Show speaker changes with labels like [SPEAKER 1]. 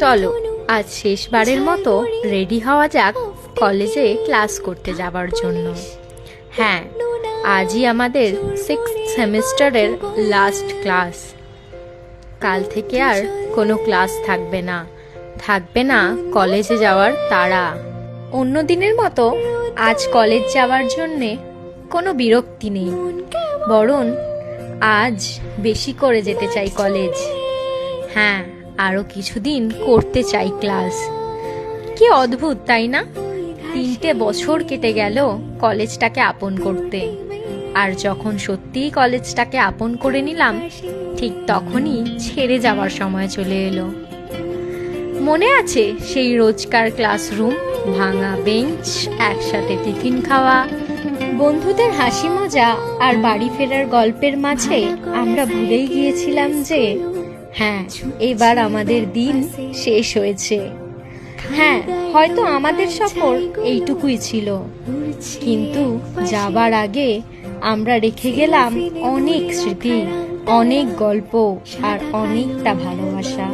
[SPEAKER 1] চলো আজ শেষবারের মতো রেডি হওয়া যাক কলেজে ক্লাস করতে যাবার জন্য। হ্যাঁ, আজই আমাদের 6th সেমিস্টারের লাস্ট ক্লাস। কাল থেকে আর কোনো ক্লাস থাকবে না, থাকবে না কলেজে যাওয়ার তাড়া। অন্য দিনের মতো আজ কলেজ যাওয়ার জন্যে কোনো বিরক্তি নেই, বরং আজ বেশি করে যেতে চাই কলেজ। হ্যাঁ, আরো কিছুদিন করতে চাই ক্লাস। কি অদ্ভুত তাই না? 3টে বছর কেটে গেল কলেজটাকে আপন করতে, আর যখন সত্যিই কলেজটাকে আপন করে নিলাম ঠিক তখনই ছেড়ে যাওয়ার সময় চলে এলো। মনে আছে সেই রোজকার ক্লাসরুম, ভাঙা বেঞ্চ, একসাথে টিফিন খাওয়া, বন্ধুদের হাসি মজা আর বাড়ি ফেরার গল্পের মাঝে আমরা ভুলেই গিয়েছিলাম যে হ্যাঁ, এবার আমাদের দিন শেষ হয়েছে। হ্যাঁ, হয়তো আমাদের সফর এইটুকুই ছিল, কিন্তু যাবার আগে আমরা রেখে গেলাম অনেক স্মৃতি, অনেক গল্প আর অনেকটা ভালোবাসা।